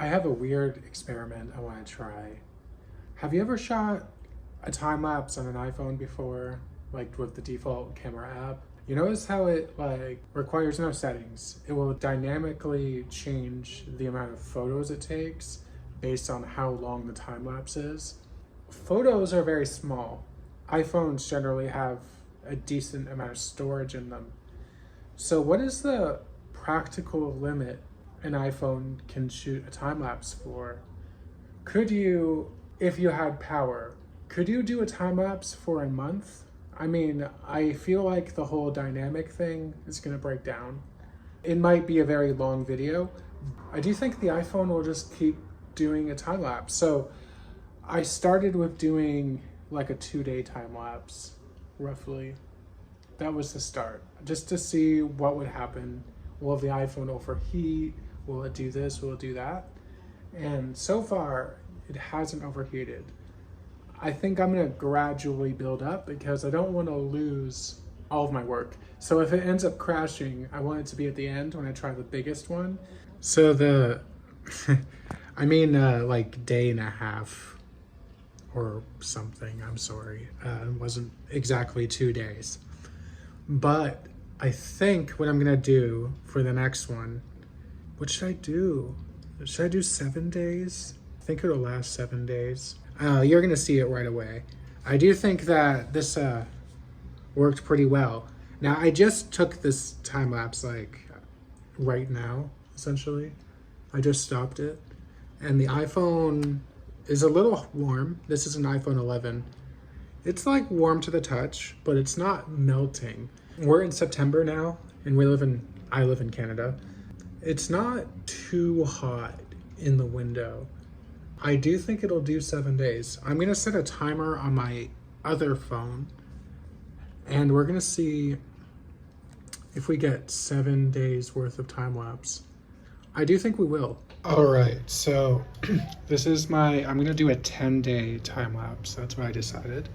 I have a weird experiment I want to try. Have you ever shot a time lapse on an iPhone before, like with the default camera app? You notice how it like requires no settings. It will dynamically change the amount of photos it takes based on how long the time lapse is. Photos are very small. iPhones generally have a decent amount of storage in them. So what is the practical limit an iPhone can shoot a time lapse for? Could you, if you had power, could you do a time lapse for a month? I mean, I feel like the whole dynamic thing is going to break down. It might be a very long video. I do think the iPhone will just keep doing a time lapse. So I started with doing like a 2-day time lapse, roughly. That was the start, just to see what would happen. Will the iPhone overheat? Will it do this? Will it do that? And so far, it hasn't overheated. I think I'm gonna gradually build up because I don't want to lose all of my work. So if it ends up crashing, I want it to be at the end when I try the biggest one. So the, like day and a half or something, I'm sorry. It wasn't exactly 2 days. But I think what I'm gonna do for the next one, what should I do? Should I do 7 days? I think it'll last 7 days. You're gonna see it right away. I do think that this worked pretty well. Now I just took this time lapse like right now, essentially. I just stopped it. And the iPhone is a little warm. This is an iPhone 11. It's like warm to the touch, but it's not melting. We're in September now, and I live in Canada. It's not too hot in the window. I do think it'll do 7 days. I'm gonna set a timer on my other phone, and we're gonna see if we get 7 days worth of time lapse. I do think we will. All right, so I'm gonna do a 10-day time lapse. That's what I decided.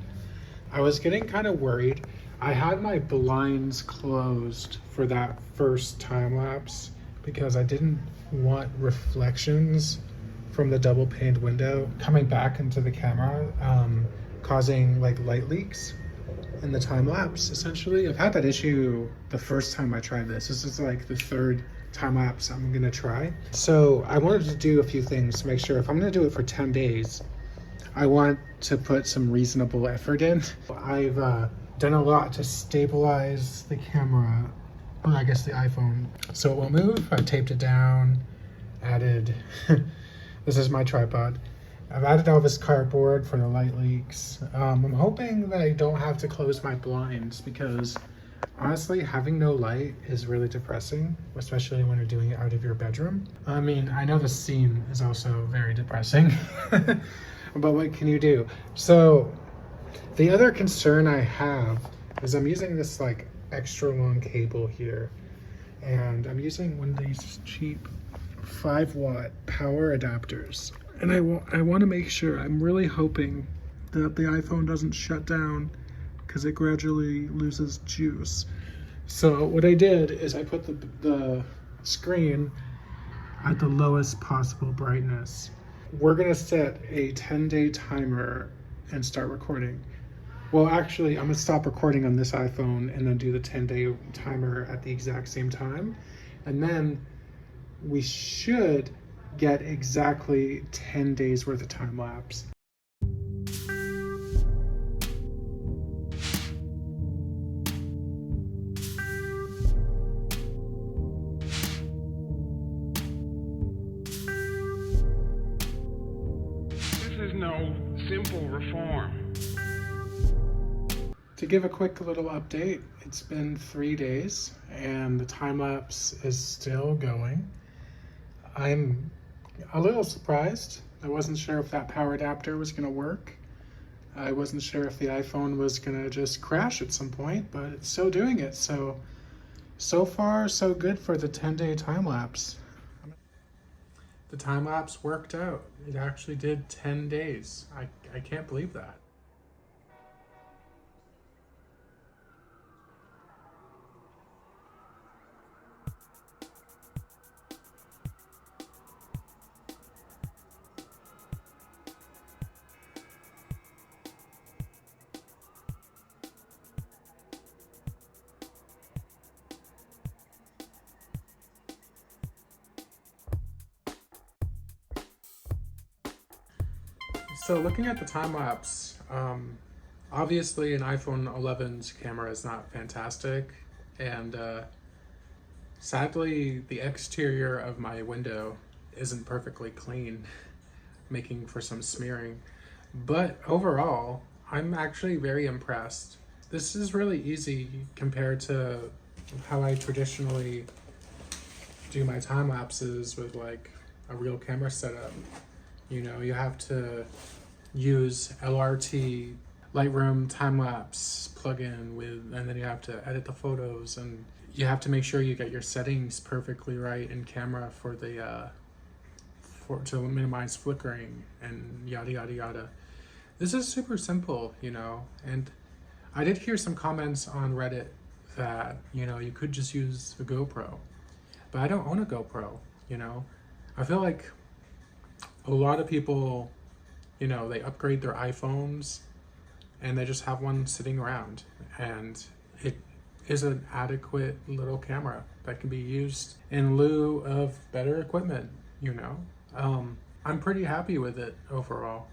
I was getting kind of worried. I had my blinds closed for that first time lapse because I didn't want reflections from the double paned window coming back into the camera, causing like light leaks in the time lapse. Essentially, I've had that issue the first time I tried this. This is like the third time lapse I'm gonna try. So I wanted to do a few things to make sure if I'm gonna do it for 10 days, I want to put some reasonable effort in. I've done a lot to stabilize the camera, or I guess the iPhone, so it won't move. I taped it down, added, this is my tripod. I've added all this cardboard for the light leaks. I'm hoping that I don't have to close my blinds because honestly, having no light is really depressing, especially when you're doing it out of your bedroom. I mean, I know the scene is also very depressing. But what can you do? So the other concern I have is I'm using this like extra long cable here, and I'm using one of these cheap 5-watt power adapters. And I want to make sure, I'm really hoping that the iPhone doesn't shut down because it gradually loses juice. So what I did is I put the screen at the lowest possible brightness. We're gonna set a 10-day timer and start recording. Well, actually, I'm gonna stop recording on this iPhone and then do the 10-day timer at the exact same time. And then we should get exactly 10 days worth of time lapse. This is no simple reform. To give a quick little update, it's been 3 days and the time lapse is still going. I'm a little surprised. I wasn't sure if that power adapter was gonna work. I wasn't sure if the iPhone was gonna just crash at some point, but it's still doing it. So far, so good for the 10-day time lapse. The time lapse worked out. It actually did 10 days. I can't believe that. So looking at the time lapse, obviously an iPhone 11's camera is not fantastic, and sadly the exterior of my window isn't perfectly clean, making for some smearing. But overall, I'm actually very impressed. This is really easy compared to how I traditionally do my time lapses with like a real camera setup. You know, you have to use LRT Lightroom time lapse plugin with, and then you have to edit the photos, and you have to make sure you get your settings perfectly right in camera for the to minimize flickering and yada yada yada. This is super simple, you know, and I did hear some comments on Reddit that, you know, you could just use a GoPro, but I don't own a GoPro, you know. I feel like a lot of people, you know, they upgrade their iPhones and they just have one sitting around, and it is an adequate little camera that can be used in lieu of better equipment, you know. I'm pretty happy with it overall.